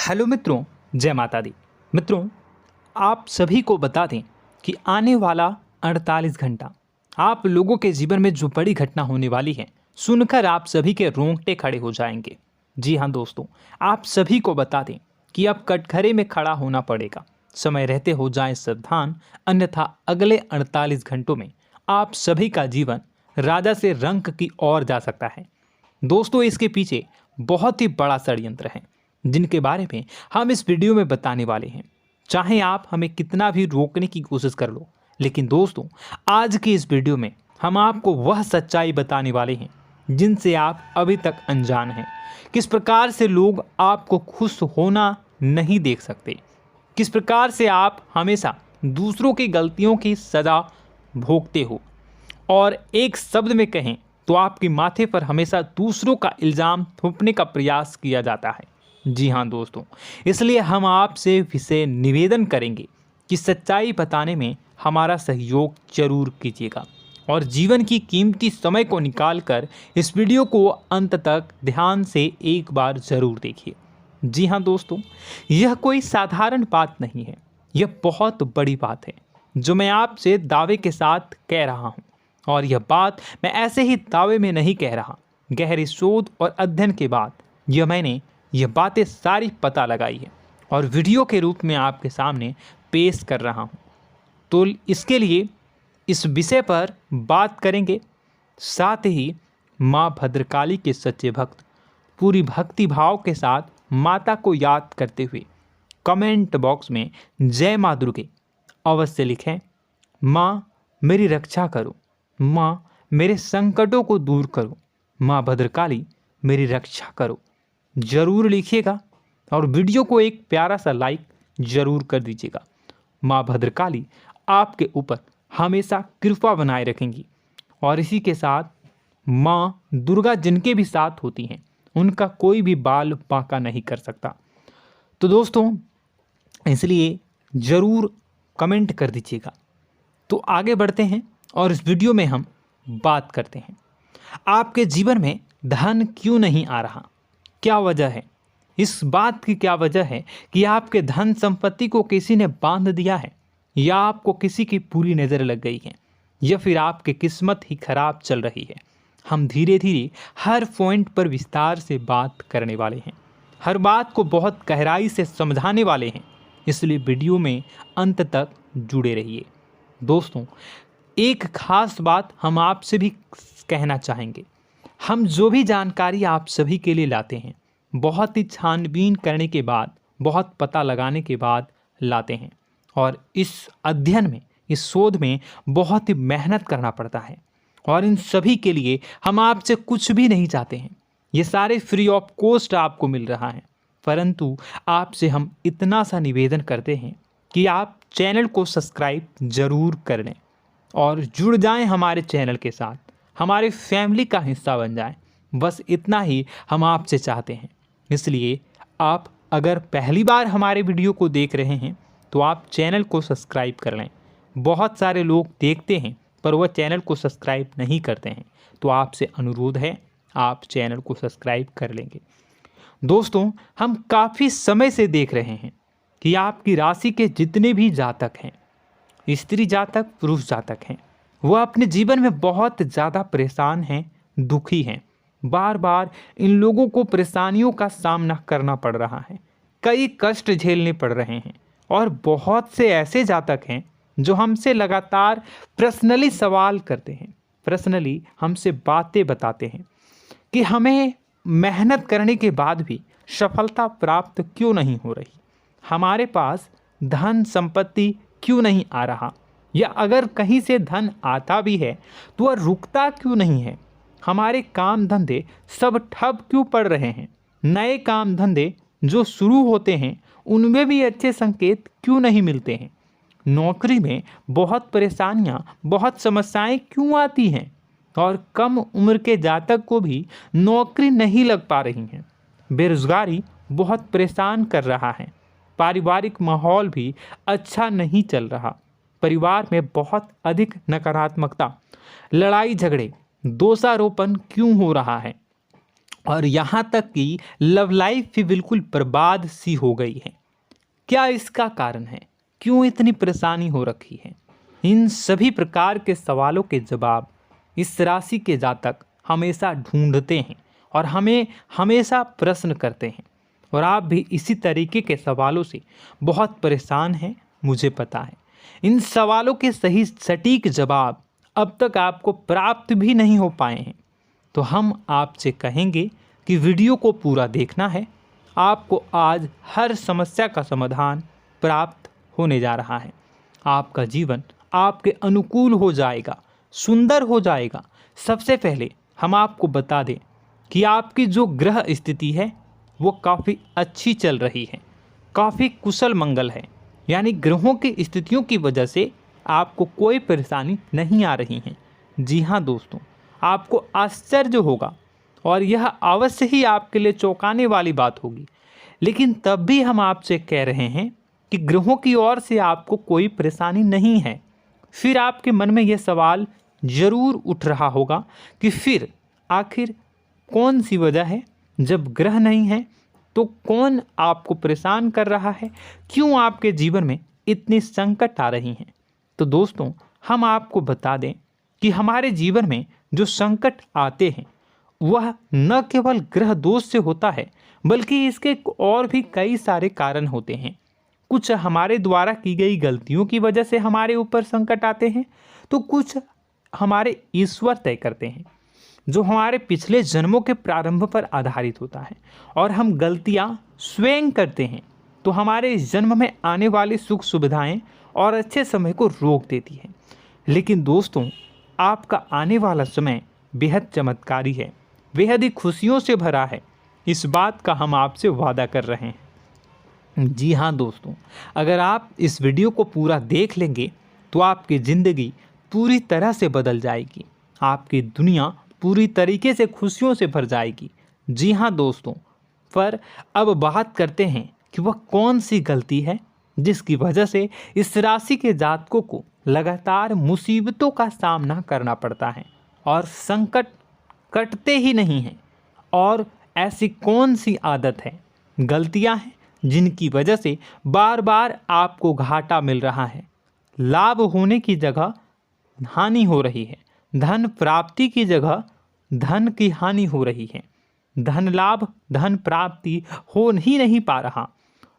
Hello मित्रों, जय माता दी। मित्रों, आप सभी को बता दें कि आने वाला 48 घंटा आप लोगों के जीवन में जो बड़ी घटना होने वाली है, सुनकर आप सभी के रोंगटे खड़े हो जाएंगे। जी हाँ दोस्तों, आप सभी को बता दें कि अब कटघरे में खड़ा होना पड़ेगा। समय रहते हो जाएं सावधान, अन्यथा अगले 48 घंटों में आप सभी का जीवन राजा से रंक की ओर जा सकता है। दोस्तों, इसके पीछे बहुत ही बड़ा षड्यंत्र है जिनके बारे में हम इस वीडियो में बताने वाले हैं। चाहे आप हमें कितना भी रोकने की कोशिश कर लो, लेकिन दोस्तों आज की इस वीडियो में हम आपको वह सच्चाई बताने वाले हैं जिनसे आप अभी तक अनजान हैं। किस प्रकार से लोग आपको खुश होना नहीं देख सकते, किस प्रकार से आप हमेशा दूसरों की गलतियों की सज़ा भोगते हो, और एक शब्द में कहें तो आपके माथे पर हमेशा दूसरों का इल्ज़ाम थोपने का प्रयास किया जाता है। जी हाँ दोस्तों, इसलिए हम आपसे विशेष निवेदन करेंगे कि सच्चाई बताने में हमारा सहयोग जरूर कीजिएगा और जीवन की कीमती समय को निकालकर इस वीडियो को अंत तक ध्यान से एक बार ज़रूर देखिए। जी हाँ दोस्तों, यह कोई साधारण बात नहीं है, यह बहुत बड़ी बात है जो मैं आपसे दावे के साथ कह रहा हूँ। और यह बात मैं ऐसे ही दावे में नहीं कह रहा, गहरी शोध और अध्ययन के बाद मैंने यह बातें सारी पता लगाई है और वीडियो के रूप में आपके सामने पेश कर रहा हूँ। तो इसके लिए इस विषय पर बात करेंगे। साथ ही माँ भद्रकाली के सच्चे भक्त पूरी भक्ति भाव के साथ माता को याद करते हुए कमेंट बॉक्स में जय माँ दुर्गे अवश्य लिखें। माँ मेरी रक्षा करो, माँ मेरे संकटों को दूर करो, माँ भद्रकाली मेरी रक्षा करो, ज़रूर लिखिएगा और वीडियो को एक प्यारा सा लाइक ज़रूर कर दीजिएगा। माँ भद्रकाली आपके ऊपर हमेशा कृपा बनाए रखेंगी और इसी के साथ माँ दुर्गा जिनके भी साथ होती हैं उनका कोई भी बाल बांका नहीं कर सकता। तो दोस्तों, इसलिए ज़रूर कमेंट कर दीजिएगा। तो आगे बढ़ते हैं और इस वीडियो में हम बात करते हैं, आपके जीवन में धन क्यों नहीं आ रहा, क्या वजह है। इस बात की क्या वजह है कि आपके धन संपत्ति को किसी ने बांध दिया है, या आपको किसी की पूरी नज़र लग गई है, या फिर आपकी किस्मत ही खराब चल रही है। हम धीरे धीरे हर पॉइंट पर विस्तार से बात करने वाले हैं, हर बात को बहुत गहराई से समझाने वाले हैं, इसलिए वीडियो में अंत तक जुड़े रहिए। दोस्तों, एक खास बात हम आपसे भी कहना चाहेंगे। हम जो भी जानकारी आप सभी के लिए लाते हैं, बहुत ही छानबीन करने के बाद, बहुत पता लगाने के बाद लाते हैं, और इस अध्ययन में, इस शोध में बहुत ही मेहनत करना पड़ता है। और इन सभी के लिए हम आपसे कुछ भी नहीं चाहते हैं, ये सारे फ्री ऑफ कॉस्ट आपको मिल रहा है। परंतु आपसे हम इतना सा निवेदन करते हैं कि आप चैनल को सब्सक्राइब ज़रूर कर लें और जुड़ जाएं हमारे चैनल के साथ, हमारे फैमिली का हिस्सा बन जाएं। बस इतना ही हम आपसे चाहते हैं। इसलिए आप अगर पहली बार हमारे वीडियो को देख रहे हैं तो आप चैनल को सब्सक्राइब कर लें। बहुत सारे लोग देखते हैं पर वह चैनल को सब्सक्राइब नहीं करते हैं, तो आपसे अनुरोध है आप चैनल को सब्सक्राइब कर लेंगे। दोस्तों, हम काफ़ी समय से देख रहे हैं कि आपकी राशि के जितने भी जातक हैं, स्त्री जातक, पुरुष जातक हैं, वह अपने जीवन में बहुत ज़्यादा परेशान हैं, दुखी हैं। बार बार इन लोगों को परेशानियों का सामना करना पड़ रहा है, कई कष्ट झेलने पड़ रहे हैं। और बहुत से ऐसे जातक हैं जो हमसे लगातार पर्सनली सवाल करते हैं, पर्सनली हमसे बातें बताते हैं कि हमें मेहनत करने के बाद भी सफलता प्राप्त क्यों नहीं हो रही, हमारे पास धन संपत्ति क्यों नहीं आ रहा, या अगर कहीं से धन आता भी है तो वह रुकता क्यों नहीं है, हमारे काम धंधे सब ठप क्यों पड़ रहे हैं, नए काम धंधे जो शुरू होते हैं उनमें भी अच्छे संकेत क्यों नहीं मिलते हैं, नौकरी में बहुत परेशानियां, बहुत समस्याएं क्यों आती हैं, और कम उम्र के जातक को भी नौकरी नहीं लग पा रही हैं, बेरोजगारी बहुत परेशान कर रहा है, पारिवारिक माहौल भी अच्छा नहीं चल रहा, परिवार में बहुत अधिक नकारात्मकता, लड़ाई झगड़े, दोषारोपण क्यों हो रहा है, और यहाँ तक कि लव लाइफ भी बिल्कुल बर्बाद सी हो गई है। क्या इसका कारण है? क्यों इतनी परेशानी हो रखी है? इन सभी प्रकार के सवालों के जवाब इस राशि के जातक हमेशा ढूंढते हैं और हमें हमेशा प्रश्न करते हैं। और आप भी इसी तरीके के सवालों से बहुत परेशान हैं, मुझे पता है। इन सवालों के सही सटीक जवाब अब तक आपको प्राप्त भी नहीं हो पाए हैं, तो हम आपसे कहेंगे कि वीडियो को पूरा देखना है। आपको आज हर समस्या का समाधान प्राप्त होने जा रहा है। आपका जीवन आपके अनुकूल हो जाएगा, सुंदर हो जाएगा। सबसे पहले हम आपको बता दें कि आपकी जो ग्रह स्थिति है वो काफ़ी अच्छी चल रही है, काफ़ी कुशल मंगल है। यानी ग्रहों की स्थितियों की वजह से आपको कोई परेशानी नहीं आ रही है। जी हाँ दोस्तों, आपको आश्चर्य होगा और यह अवश्य ही आपके लिए चौंकाने वाली बात होगी, लेकिन तब भी हम आपसे कह रहे हैं कि ग्रहों की ओर से आपको कोई परेशानी नहीं है। फिर आपके मन में यह सवाल जरूर उठ रहा होगा कि फिर आखिर कौन सी वजह है? जब ग्रह नहीं है तो कौन आपको परेशान कर रहा है? क्यों आपके जीवन में इतनी संकट आ रही हैं? तो दोस्तों, हम आपको बता दें कि हमारे जीवन में जो संकट आते हैं वह न केवल ग्रह दोष से होता है, बल्कि इसके और भी कई सारे कारण होते हैं। कुछ हमारे द्वारा की गई गलतियों की वजह से हमारे ऊपर संकट आते हैं, तो कुछ हमारे ईश्वर तय करते हैं, जो हमारे पिछले जन्मों के प्रारंभ पर आधारित होता है। और हम गलतियां स्वयं करते हैं तो हमारे इस जन्म में आने वाली सुख सुविधाएं और अच्छे समय को रोक देती है। लेकिन दोस्तों, आपका आने वाला समय बेहद चमत्कारी है, बेहद ही खुशियों से भरा है। इस बात का हम आपसे वादा कर रहे हैं। जी हाँ दोस्तों, अगर आप इस वीडियो को पूरा देख लेंगे तो आपकी ज़िंदगी पूरी तरह से बदल जाएगी, आपकी दुनिया पूरी तरीके से खुशियों से भर जाएगी। जी हाँ दोस्तों, पर अब बात करते हैं कि वह कौन सी गलती है जिसकी वजह से इस राशि के जातकों को लगातार मुसीबतों का सामना करना पड़ता है और संकट कटते ही नहीं हैं। और ऐसी कौन सी आदत है, गलतियां हैं जिनकी वजह से बार बार आपको घाटा मिल रहा है, लाभ होने की जगह हानि हो रही है, धन प्राप्ति की जगह धन की हानि हो रही है, धन लाभ धन प्राप्ति हो ही नहीं पा रहा,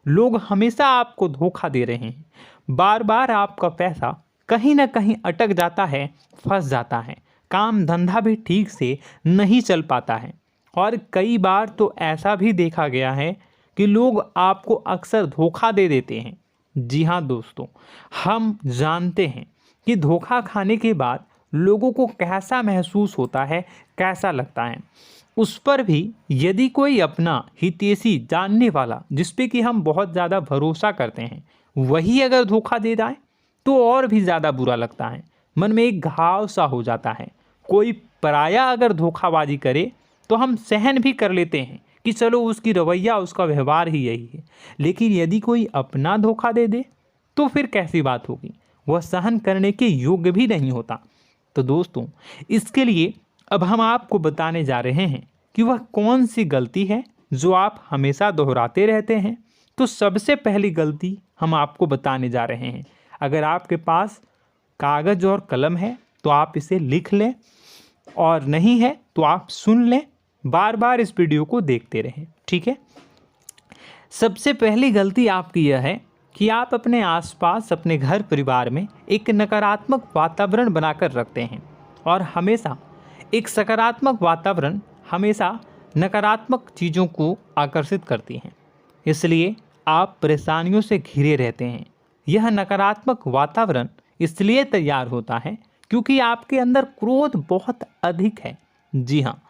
लोग हमेशा आपको धोखा दे रहे हैं, बार बार आपका पैसा कहीं ना कहीं अटक जाता है, फंस जाता है, काम धंधा भी ठीक से नहीं चल पाता है। और कई बार तो ऐसा भी देखा गया है कि लोग आपको अक्सर धोखा दे देते हैं। जी हाँ दोस्तों, हम जानते हैं कि धोखा खाने के बाद लोगों को कैसा महसूस होता है, कैसा लगता है। उस पर भी यदि कोई अपना हितैषी जानने वाला, जिस पे कि हम बहुत ज़्यादा भरोसा करते हैं, वही अगर धोखा दे जाए तो और भी ज़्यादा बुरा लगता है, मन में एक घाव सा हो जाता है। कोई पराया अगर धोखाबाजी करे तो हम सहन भी कर लेते हैं कि चलो उसकी रवैया उसका व्यवहार ही यही है, लेकिन यदि कोई अपना धोखा दे दे तो फिर कैसी बात होगी, वह सहन करने के योग्य भी नहीं होता। तो दोस्तों, इसके लिए अब हम आपको बताने जा रहे हैं कि वह कौन सी गलती है जो आप हमेशा दोहराते रहते हैं। तो सबसे पहली गलती हम आपको बताने जा रहे हैं। अगर आपके पास कागज़ और कलम है तो आप इसे लिख लें, और नहीं है तो आप सुन लें, बार बार इस वीडियो को देखते रहें, ठीक है। सबसे पहली गलती आपकी यह है कि आप अपने आसपास, अपने घर परिवार में एक नकारात्मक वातावरण बनाकर रखते हैं, और हमेशा एक सकारात्मक वातावरण हमेशा नकारात्मक चीज़ों को आकर्षित करती हैं। इसलिए आप परेशानियों से घिरे रहते हैं। यह नकारात्मक वातावरण इसलिए तैयार होता है क्योंकि आपके अंदर क्रोध बहुत अधिक है। जी हाँ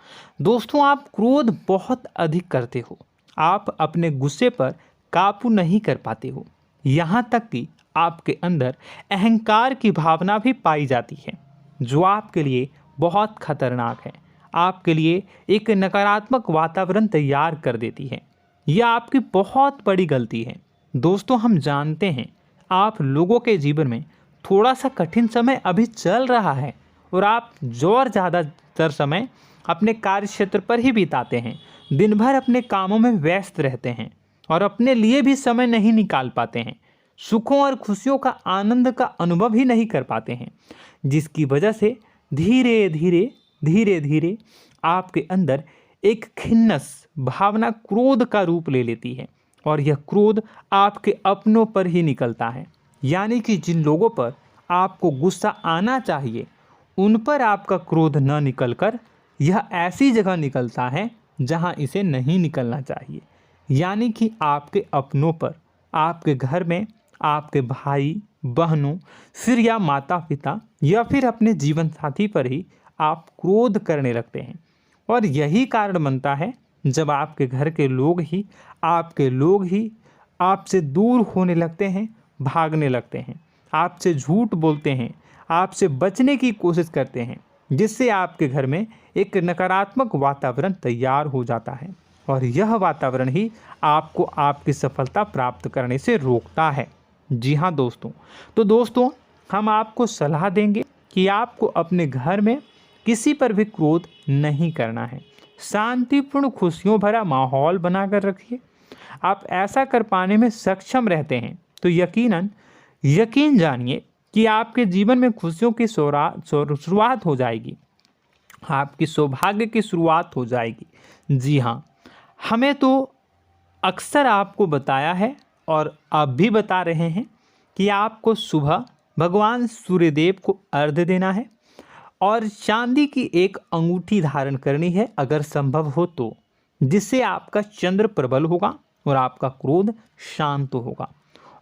दोस्तों, आप क्रोध बहुत अधिक करते हो, आप अपने गुस्से पर काबू नहीं कर पाते हो, यहाँ तक कि आपके अंदर अहंकार की भावना भी पाई जाती है, जो आपके लिए बहुत खतरनाक है, आपके लिए एक नकारात्मक वातावरण तैयार कर देती है। यह आपकी बहुत बड़ी गलती है। दोस्तों, हम जानते हैं आप लोगों के जीवन में थोड़ा सा कठिन समय अभी चल रहा है और आप और ज़्यादा अधिकतर समय अपने कार्य क्षेत्र पर ही बिताते हैं, दिन भर अपने कामों में व्यस्त रहते हैं और अपने लिए भी समय नहीं निकाल पाते हैं, सुखों और खुशियों का आनंद का अनुभव ही नहीं कर पाते हैं, जिसकी वजह से धीरे धीरे आपके अंदर एक खिन्नस भावना क्रोध का रूप ले लेती है और यह क्रोध आपके अपनों पर ही निकलता है। यानी कि जिन लोगों पर आपको गुस्सा आना चाहिए उन पर आपका क्रोध न निकलकर यह ऐसी जगह निकलता है जहां इसे नहीं निकलना चाहिए। यानी कि आपके अपनों पर, आपके घर में आपके भाई बहनों, फिर या माता पिता या फिर अपने जीवन साथी पर ही आप क्रोध करने लगते हैं। और यही कारण बनता है जब आपके घर के लोग ही आपसे दूर होने लगते हैं, भागने लगते हैं, आपसे झूठ बोलते हैं, आपसे बचने की कोशिश करते हैं, जिससे आपके घर में एक नकारात्मक वातावरण तैयार हो जाता है और यह वातावरण ही आपको आपकी सफलता प्राप्त करने से रोकता है। जी हाँ दोस्तों, तो दोस्तों हम आपको सलाह देंगे कि आपको अपने घर में किसी पर भी क्रोध नहीं करना है। शांतिपूर्ण खुशियों भरा माहौल बनाकर रखिए। आप ऐसा कर पाने में सक्षम रहते हैं तो यकीन जानिए कि आपके जीवन में खुशियों की शुरुआत हो जाएगी, आपकी सौभाग्य की शुरुआत हो जाएगी। जी हाँ, हमें तो अक्सर आपको बताया है और आप भी बता रहे हैं कि आपको सुबह भगवान सूर्यदेव को अर्घ्य देना है और चांदी की एक अंगूठी धारण करनी है अगर संभव हो तो, जिससे आपका चंद्र प्रबल होगा और आपका क्रोध शांत होगा।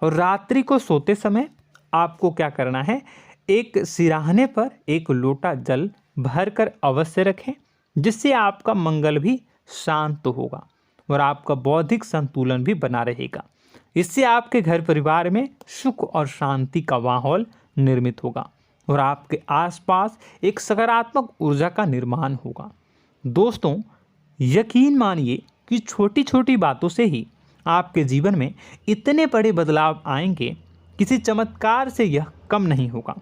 और रात्रि को सोते समय आपको क्या करना है, एक सिराहने पर एक लोटा जल भरकर अवश्य रखें, जिससे आपका मंगल भी शांत होगा और आपका बौद्धिक संतुलन भी बना रहेगा। इससे आपके घर परिवार में सुख और शांति का माहौल निर्मित होगा और आपके आसपास एक सकारात्मक ऊर्जा का निर्माण होगा। दोस्तों यकीन मानिए कि छोटी छोटी बातों से ही आपके जीवन में इतने बड़े बदलाव आएंगे, किसी चमत्कार से यह कम नहीं होगा।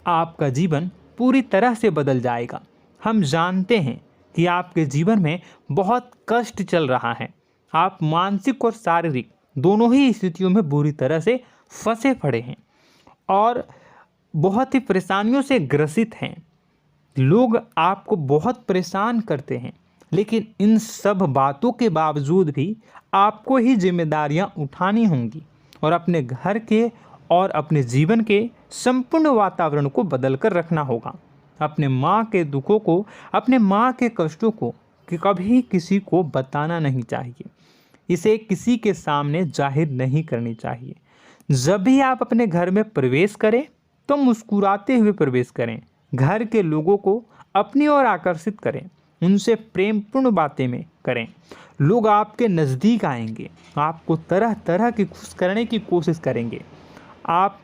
आपका जीवन पूरी तरह से बदल जाएगा। हम जानते हैं कि आपके जीवन में बहुत कष्ट चल रहा है, आप मानसिक और शारीरिक दोनों ही स्थितियों में बुरी तरह से फंसे पड़े हैं और बहुत ही परेशानियों से ग्रसित हैं। लोग आपको बहुत परेशान करते हैं, लेकिन इन सब बातों के बावजूद भी आपको ही जिम्मेदारियां उठानी होंगी और अपने घर के और अपने जीवन के संपूर्ण वातावरण को बदल कर रखना होगा। अपने माँ के दुखों को, अपने माँ के कष्टों को कभी किसी को बताना नहीं चाहिए, इसे किसी के सामने जाहिर नहीं करनी चाहिए। जब भी आप अपने घर में प्रवेश करें तो मुस्कुराते हुए प्रवेश करें, घर के लोगों को अपनी ओर आकर्षित करें, उनसे प्रेमपूर्ण बातें में करें। लोग आपके नज़दीक आएंगे, आपको तरह तरह की खुश करने की कोशिश करेंगे। आप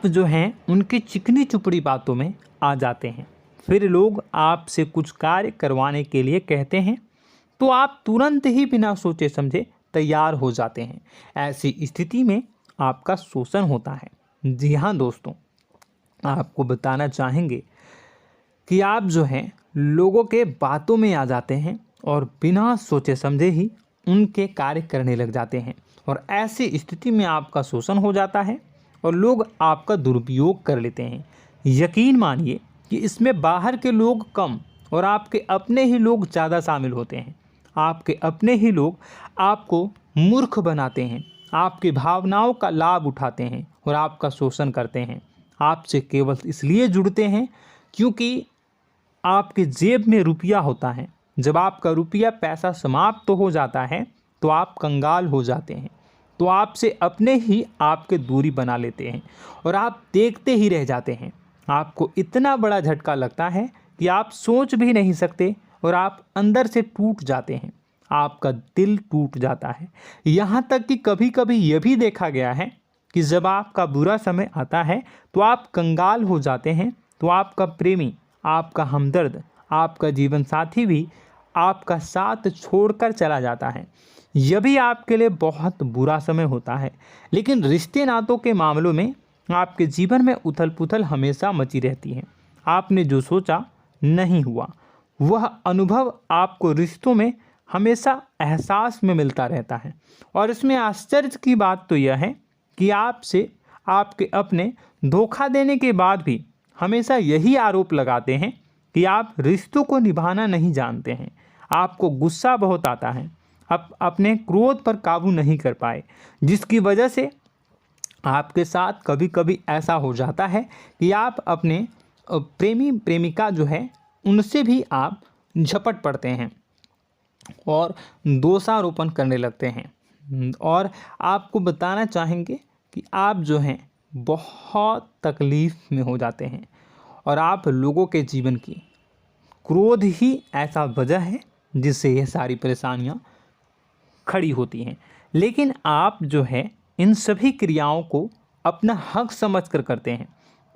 जो हैं उनकी चिकनी चुपड़ी बातों में आ जाते हैं। फिर लोग आपसे कुछ कार्य करवाने के लिए कहते हैं तो आप तुरंत ही बिना सोचे समझे तैयार हो जाते हैं। ऐसी स्थिति में आपका शोषण होता है। जी हाँ दोस्तों, आपको बताना चाहेंगे कि आप जो हैं लोगों के बातों में आ जाते हैं और बिना सोचे समझे ही उनके कार्य करने लग जाते हैं और ऐसी स्थिति में आपका शोषण हो जाता है और लोग आपका दुरुपयोग कर लेते हैं। यकीन मानिए कि इसमें बाहर के लोग कम और आपके अपने ही लोग ज़्यादा शामिल होते हैं। आपके अपने ही लोग आपको मूर्ख बनाते हैं, आपकी भावनाओं का लाभ उठाते हैं और आपका शोषण करते हैं। आपसे केवल इसलिए जुड़ते हैं क्योंकि आपके जेब में रुपया होता है। जब आपका रुपया पैसा समाप्त हो जाता है तो आप कंगाल हो जाते हैं, तो आपसे अपने ही आपके दूरी बना लेते हैं और आप देखते ही रह जाते हैं। आपको इतना बड़ा झटका लगता है कि आप सोच भी नहीं सकते और आप अंदर से टूट जाते हैं, आपका दिल टूट जाता है। यहाँ तक कि कभी कभी यह भी देखा गया है कि जब आपका बुरा समय आता है तो आप कंगाल हो जाते हैं, तो आपका प्रेमी, आपका हमदर्द, आपका जीवन साथी भी आपका साथ छोड़कर चला जाता है। यह भी आपके लिए बहुत बुरा समय होता है। लेकिन रिश्ते नातों के मामलों में आपके जीवन में उथल पुथल हमेशा मची रहती है। आपने जो सोचा नहीं हुआ। वह अनुभव आपको रिश्तों में हमेशा एहसास में मिलता रहता है। और इसमें आश्चर्य की बात तो यह है कि आपसे आपके अपने धोखा देने के बाद भी हमेशा यही आरोप लगाते हैं कि आप रिश्तों को निभाना नहीं जानते हैं। आपको गुस्सा बहुत आता है, आप अपने क्रोध पर काबू नहीं कर पाए, जिसकी वजह से आपके साथ कभी कभी ऐसा हो जाता है कि आप अपने प्रेमी प्रेमिका जो है उनसे भी आप झपट पड़ते हैं और दोषारोपण करने लगते हैं। और आपको बताना चाहेंगे कि आप जो हैं बहुत तकलीफ़ में हो जाते हैं और आप लोगों के जीवन की क्रोध ही ऐसा वजह है जिससे ये सारी परेशानियां खड़ी होती हैं। लेकिन आप जो है इन सभी क्रियाओं को अपना हक समझकर करते हैं,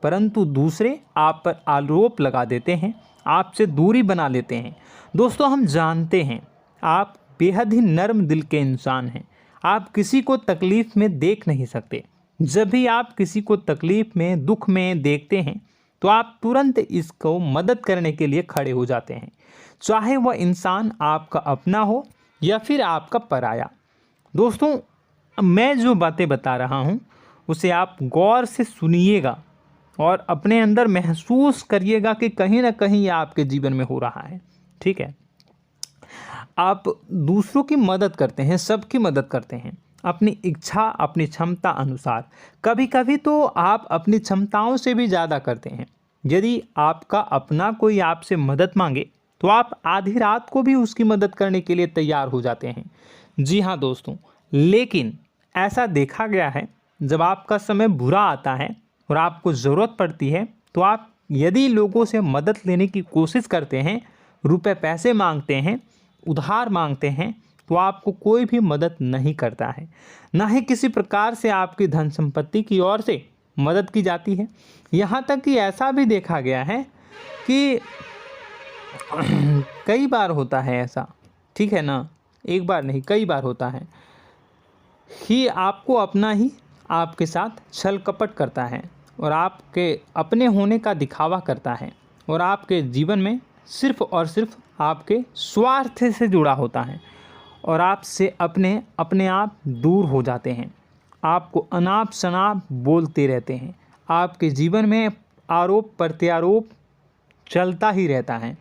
परंतु दूसरे आप पर आरोप लगा देते हैं, आपसे दूरी बना लेते हैं। दोस्तों, हम जानते हैं आप बेहद ही नर्म दिल के इंसान हैं। आप किसी को तकलीफ़ में देख नहीं सकते। जब भी आप किसी को तकलीफ़ में, दुख में देखते हैं तो आप तुरंत इसको मदद करने के लिए खड़े हो जाते हैं, चाहे वह इंसान आपका अपना हो या फिर आपका पराया। दोस्तों, मैं जो बातें बता रहा हूँ उसे आप गौर से सुनिएगा और अपने अंदर महसूस करिएगा कि कहीं ना कहीं ये आपके जीवन में हो रहा है। ठीक है, आप दूसरों की मदद करते हैं, सबकी मदद करते हैं अपनी इच्छा, अपनी क्षमता अनुसार। कभी कभी तो आप अपनी क्षमताओं से भी ज़्यादा करते हैं। यदि आपका अपना कोई आपसे मदद मांगे तो आप आधी रात को भी उसकी मदद करने के लिए तैयार हो जाते हैं। जी हाँ दोस्तों, लेकिन ऐसा देखा गया है जब आपका समय बुरा आता है और आपको ज़रूरत पड़ती है तो आप यदि लोगों से मदद लेने की कोशिश करते हैं, रुपए पैसे मांगते हैं, उधार मांगते हैं, तो आपको कोई भी मदद नहीं करता है। ना ही किसी प्रकार से आपकी धन संपत्ति की ओर से मदद की जाती है। यहाँ तक कि ऐसा भी देखा गया है कि कई बार होता है ऐसा, ठीक है ना, एक बार नहीं कई बार होता है कि आपको अपना ही आपके साथ छल कपट करता है और आपके अपने होने का दिखावा करता है और आपके जीवन में सिर्फ और सिर्फ आपके स्वार्थ से जुड़ा होता है और आपसे अपने आप दूर हो जाते हैं। आपको अनाप शनाप बोलते रहते हैं। आपके जीवन में आरोप प्रत्यारोप चलता ही रहता है।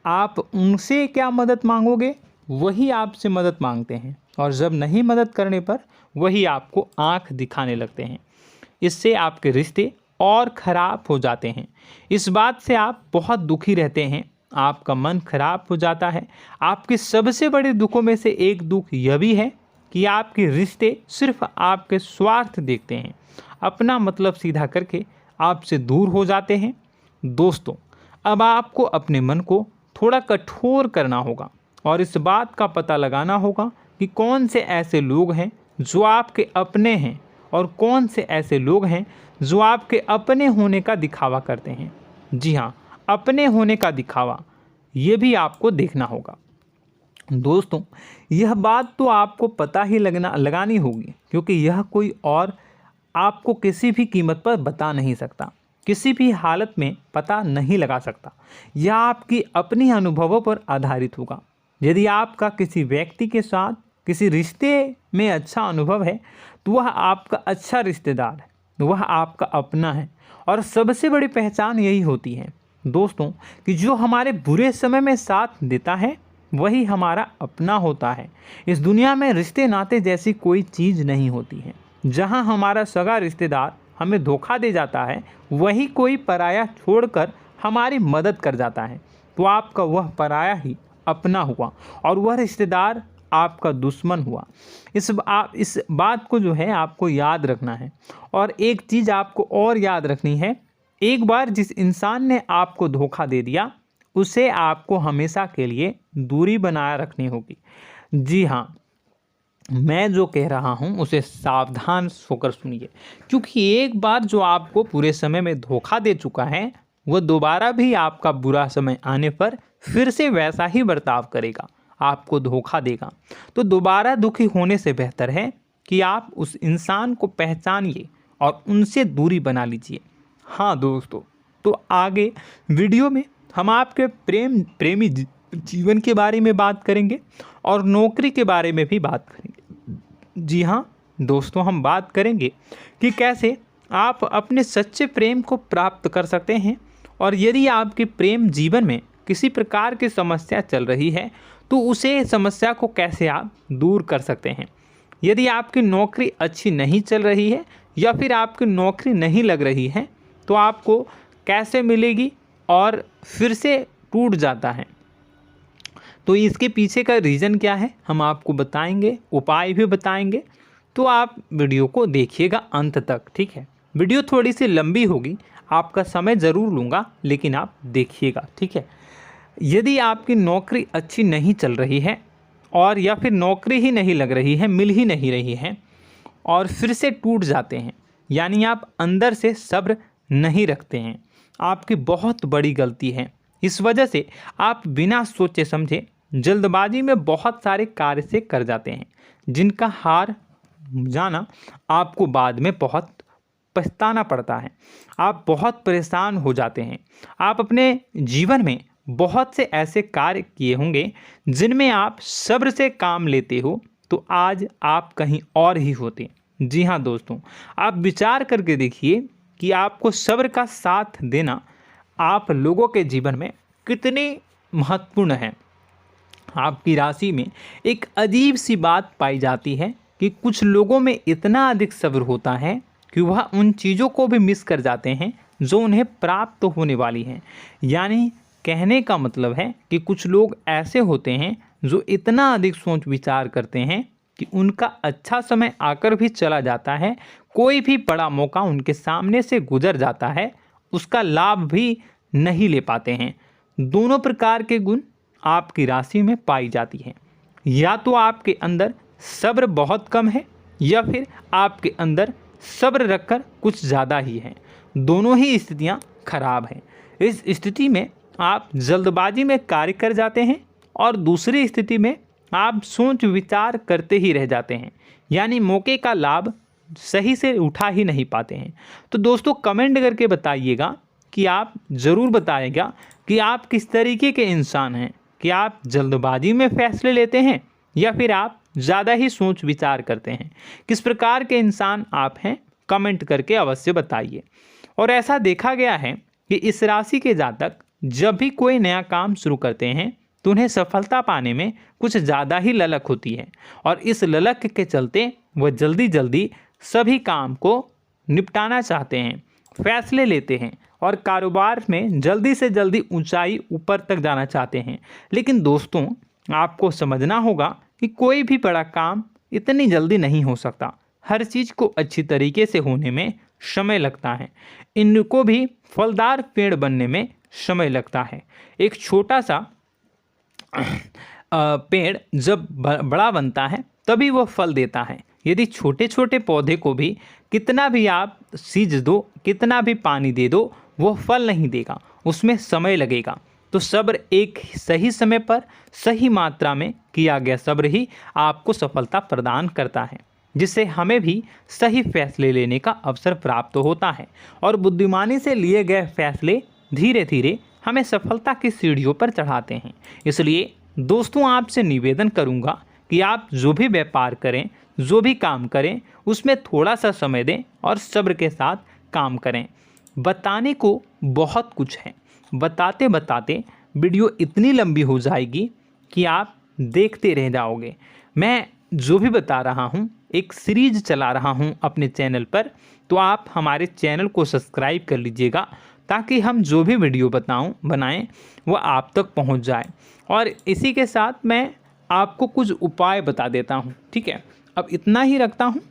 आप उनसे क्या मदद मांगोगे, वही आपसे मदद मांगते हैं और जब नहीं मदद करने पर वही आपको आंख दिखाने लगते हैं। इससे आपके रिश्ते और ख़राब हो जाते हैं। इस बात से आप बहुत दुखी रहते हैं, आपका मन खराब हो जाता है। आपके सबसे बड़े दुखों में से एक दुख यह भी है कि आपके रिश्ते सिर्फ आपके स्वार्थ देखते हैं, अपना मतलब सीधा करके आपसे दूर हो जाते हैं। दोस्तों, अब आपको अपने मन को थोड़ा कठोर करना होगा और इस बात का पता लगाना होगा कि कौन से ऐसे लोग हैं जो आपके अपने हैं और कौन से ऐसे लोग हैं जो आपके अपने होने का दिखावा करते हैं। जी हाँ, अपने होने का दिखावा, ये भी आपको देखना होगा। दोस्तों, यह बात तो आपको पता ही लगानी होगी, क्योंकि यह कोई और आपको किसी भी कीमत पर बता नहीं सकता, किसी भी हालत में पता नहीं लगा सकता। यह आपकी अपनी अनुभवों पर आधारित होगा। यदि आपका किसी व्यक्ति के साथ किसी रिश्ते में अच्छा अनुभव है तो वह आपका अच्छा रिश्तेदार है, वह आपका अपना है। और सबसे बड़ी पहचान यही होती है दोस्तों कि जो हमारे बुरे समय में साथ देता है वही हमारा अपना होता है। इस दुनिया में रिश्ते नाते जैसी कोई चीज़ नहीं होती है। जहां हमारा सगा रिश्तेदार हमें धोखा दे जाता है, वही कोई पराया छोड़कर हमारी मदद कर जाता है, तो आपका वह पराया ही अपना हुआ और वह रिश्तेदार आपका दुश्मन हुआ। इस बात को जो है आपको याद रखना है। और एक चीज़ आपको और याद रखनी है, एक बार जिस इंसान ने आपको धोखा दे दिया उसे आपको हमेशा के लिए दूरी बनाए रखनी होगी। जी हाँ, मैं जो कह रहा हूँ उसे सावधान होकर सुनिए, क्योंकि एक बार जो आपको पूरे समय में धोखा दे चुका है वह दोबारा भी आपका बुरा समय आने पर फिर से वैसा ही बर्ताव करेगा, आपको धोखा देगा। तो दोबारा दुखी होने से बेहतर है कि आप उस इंसान को पहचानिए और उनसे दूरी बना लीजिए। हाँ दोस्तों, तो आगे वीडियो में हम आपके प्रेमी जीवन के बारे में बात करेंगे और नौकरी के बारे में भी बात करेंगे। जी हाँ दोस्तों, हम बात करेंगे कि कैसे आप अपने सच्चे प्रेम को प्राप्त कर सकते हैं, और यदि आपके प्रेम जीवन में किसी प्रकार की समस्या चल रही है तो उसे समस्या को कैसे आप दूर कर सकते हैं। यदि आपकी नौकरी अच्छी नहीं चल रही है या फिर आपकी नौकरी नहीं लग रही है तो आपको कैसे मिलेगी और फिर से टूट जाता है, तो इसके पीछे का रीज़न क्या है हम आपको बताएंगे, उपाय भी बताएंगे। तो आप वीडियो को देखिएगा अंत तक, ठीक है। वीडियो थोड़ी सी लंबी होगी, आपका समय ज़रूर लूँगा, लेकिन आप देखिएगा, ठीक है। यदि आपकी नौकरी अच्छी नहीं चल रही है और या फिर नौकरी ही नहीं लग रही है, मिल ही नहीं रही है और फिर से टूट जाते हैं, यानी आप अंदर से सब्र नहीं रखते हैं, आपकी बहुत बड़ी गलती है। इस वजह से आप बिना सोचे समझे जल्दबाजी में बहुत सारे कार्य से कर जाते हैं, जिनका हार जाना आपको बाद में बहुत पछताना पड़ता है। आप बहुत परेशान हो जाते हैं। आप अपने जीवन में बहुत से ऐसे कार्य किए होंगे जिनमें आप सब्र से काम लेते हो, तो आज आप कहीं और ही होते। जी हाँ दोस्तों, आप विचार करके देखिए कि आपको सब्र का साथ देना आप लोगों के जीवन में कितने महत्वपूर्ण है। आपकी राशि में एक अजीब सी बात पाई जाती है कि कुछ लोगों में इतना अधिक सब्र होता है कि वह उन चीज़ों को भी मिस कर जाते हैं जो उन्हें प्राप्त होने वाली हैं। यानी कहने का मतलब है कि कुछ लोग ऐसे होते हैं जो इतना अधिक सोच विचार करते हैं कि उनका अच्छा समय आकर भी चला जाता है, कोई भी बड़ा मौका उनके सामने से गुजर जाता है, उसका लाभ भी नहीं ले पाते हैं। दोनों प्रकार के गुण आपकी राशि में पाई जाती हैं। या तो आपके अंदर सब्र बहुत कम है या फिर आपके अंदर सब्र रखकर कुछ ज़्यादा ही है। दोनों ही स्थितियाँ खराब हैं। इस स्थिति में आप जल्दबाजी में कार्य कर जाते हैं और दूसरी स्थिति में आप सोच विचार करते ही रह जाते हैं, यानी मौके का लाभ सही से उठा ही नहीं पाते हैं। तो दोस्तों कमेंट करके बताइएगा कि आप ज़रूर बताइएगा कि आप किस तरीके के इंसान हैं, कि आप जल्दबाजी में फैसले लेते हैं या फिर आप ज़्यादा ही सोच विचार करते हैं। किस प्रकार के इंसान आप हैं, कमेंट करके अवश्य बताइए। और ऐसा देखा गया है कि इस राशि के जातक जब भी कोई नया काम शुरू करते हैं तो उन्हें सफलता पाने में कुछ ज़्यादा ही ललक होती है, और इस ललक के चलते वह जल्दी जल्दी सभी काम को निपटाना चाहते हैं, फैसले लेते हैं और कारोबार में जल्दी से जल्दी ऊंचाई ऊपर तक जाना चाहते हैं। लेकिन दोस्तों आपको समझना होगा कि कोई भी बड़ा काम इतनी जल्दी नहीं हो सकता। हर चीज़ को अच्छी तरीके से होने में समय लगता है। इनको भी फलदार पेड़ बनने में समय लगता है। एक छोटा सा पेड़ जब बड़ा बनता है तभी वो फल देता है। यदि छोटे छोटे पौधे को भी कितना भी आप सींच दो, कितना भी पानी दे दो, वो फल नहीं देगा, उसमें समय लगेगा। तो सब्र एक सही समय पर सही मात्रा में किया गया सब्र ही आपको सफलता प्रदान करता है, जिससे हमें भी सही फैसले लेने का अवसर प्राप्त होता है और बुद्धिमानी से लिए गए फैसले धीरे धीरे हमें सफलता की सीढ़ियों पर चढ़ाते हैं। इसलिए दोस्तों आपसे निवेदन करूंगा कि आप जो भी व्यापार करें, जो भी काम करें, उसमें थोड़ा सा समय दें और सब्र के साथ काम करें। बताने को बहुत कुछ है, बताते बताते वीडियो इतनी लंबी हो जाएगी कि आप देखते रह जाओगे। मैं जो भी बता रहा हूँ एक सीरीज चला रहा हूँ अपने चैनल पर, तो आप हमारे चैनल को सब्सक्राइब कर लीजिएगा ताकि हम जो भी वीडियो बनाएं वो आप तक पहुँच जाए। और इसी के साथ मैं आपको कुछ उपाय बता देता हूँ, ठीक है। अब इतना ही रखता हूँ।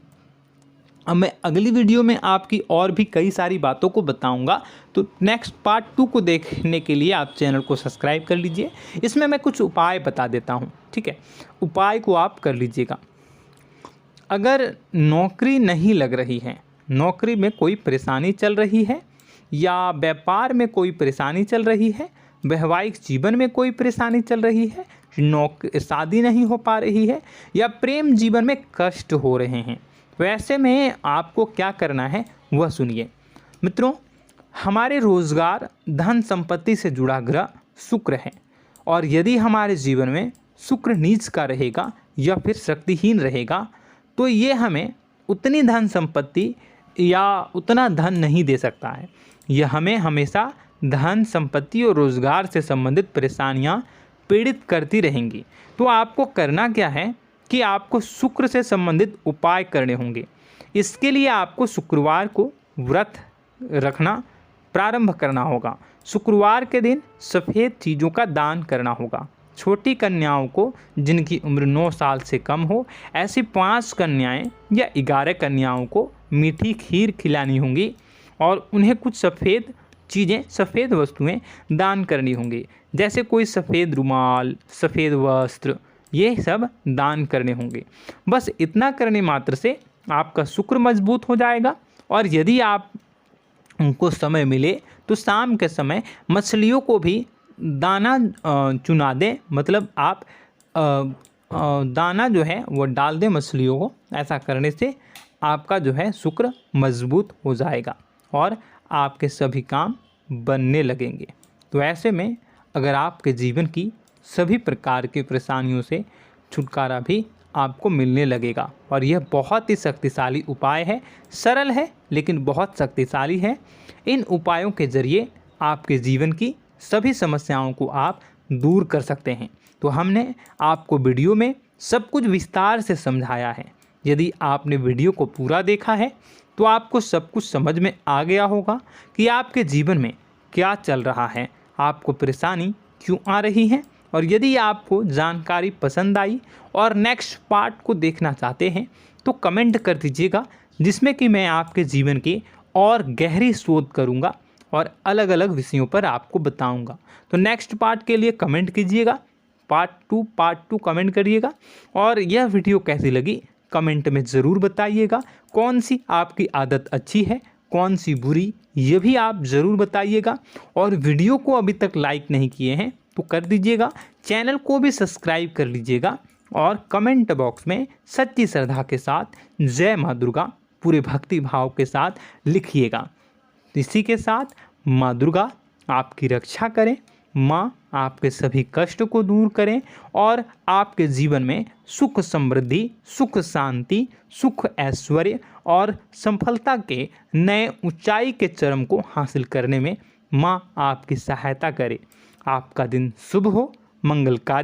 अब मैं अगली वीडियो में आपकी और भी कई सारी बातों को बताऊंगा, तो नेक्स्ट पार्ट 2 को देखने के लिए आप चैनल को सब्सक्राइब कर लीजिए। इसमें मैं कुछ उपाय बता देता हूं, ठीक है। उपाय को आप कर लीजिएगा। अगर नौकरी नहीं लग रही है, नौकरी में कोई परेशानी चल रही है, या व्यापार में कोई परेशानी चल रही है, वैवाहिक जीवन में कोई परेशानी चल रही है, शादी नहीं हो पा रही है, या प्रेम जीवन में कष्ट हो रहे हैं, वैसे में आपको क्या करना है वह सुनिए। मित्रों, हमारे रोजगार धन संपत्ति से जुड़ा ग्रह शुक्र है, और यदि हमारे जीवन में शुक्र नीच का रहेगा या फिर शक्तिहीन रहेगा तो ये हमें उतनी धन संपत्ति या उतना धन नहीं दे सकता है। यह हमें हमेशा धन संपत्ति और रोजगार से संबंधित परेशानियां पीड़ित करती रहेंगी। तो आपको करना क्या है कि आपको शुक्र से संबंधित उपाय करने होंगे। इसके लिए आपको शुक्रवार को व्रत रखना प्रारंभ करना होगा। शुक्रवार के दिन सफ़ेद चीज़ों का दान करना होगा। छोटी कन्याओं को जिनकी उम्र 9 साल से कम हो, ऐसी 5 कन्याएं या 11 कन्याओं को मीठी खीर खिलानी होंगी और उन्हें कुछ सफ़ेद चीज़ें, सफ़ेद वस्तुएं दान करनी होंगी, जैसे कोई सफ़ेद रुमाल, सफ़ेद वस्त्र, ये सब दान करने होंगे। बस इतना करने मात्र से आपका शुक्र मजबूत हो जाएगा। और यदि आप उनको समय मिले तो शाम के समय मछलियों को भी दाना चुना दें, मतलब आप दाना जो है वो डाल दें मछलियों को। ऐसा करने से आपका जो है शुक्र मजबूत हो जाएगा और आपके सभी काम बनने लगेंगे। तो ऐसे में अगर आपके जीवन की सभी प्रकार की परेशानियों से छुटकारा भी आपको मिलने लगेगा। और यह बहुत ही शक्तिशाली उपाय है, सरल है लेकिन बहुत शक्तिशाली है। इन उपायों के ज़रिए आपके जीवन की सभी समस्याओं को आप दूर कर सकते हैं। तो हमने आपको वीडियो में सब कुछ विस्तार से समझाया है। यदि आपने वीडियो को पूरा देखा है तो आपको सब कुछ समझ में आ गया होगा कि आपके जीवन में क्या चल रहा है, आपको परेशानी क्यों आ रही है। और यदि आपको जानकारी पसंद आई और नेक्स्ट पार्ट को देखना चाहते हैं तो कमेंट कर दीजिएगा, जिसमें कि मैं आपके जीवन की और गहरी शोध करूंगा और अलग अलग विषयों पर आपको बताऊंगा। तो नेक्स्ट पार्ट के लिए कमेंट कीजिएगा, पार्ट टू कमेंट करिएगा। और यह वीडियो कैसी लगी कमेंट में ज़रूर बताइएगा। कौन सी आपकी आदत अच्छी है, कौन सी बुरी, ये भी आप ज़रूर बताइएगा। और वीडियो को अभी तक लाइक नहीं किए हैं तो कर दीजिएगा, चैनल को भी सब्सक्राइब कर लीजिएगा और कमेंट बॉक्स में सच्ची श्रद्धा के साथ जय माँ दुर्गा पूरे भक्ति भाव के साथ लिखिएगा। इसी के साथ माँ दुर्गा आपकी रक्षा करें, माँ आपके सभी कष्ट को दूर करें और आपके जीवन में सुख समृद्धि, सुख शांति, सुख ऐश्वर्य और सफलता के नए ऊंचाई के चरम को हासिल करने में माँ आपकी सहायता करे। आपका दिन शुभ हो, मंगलकारी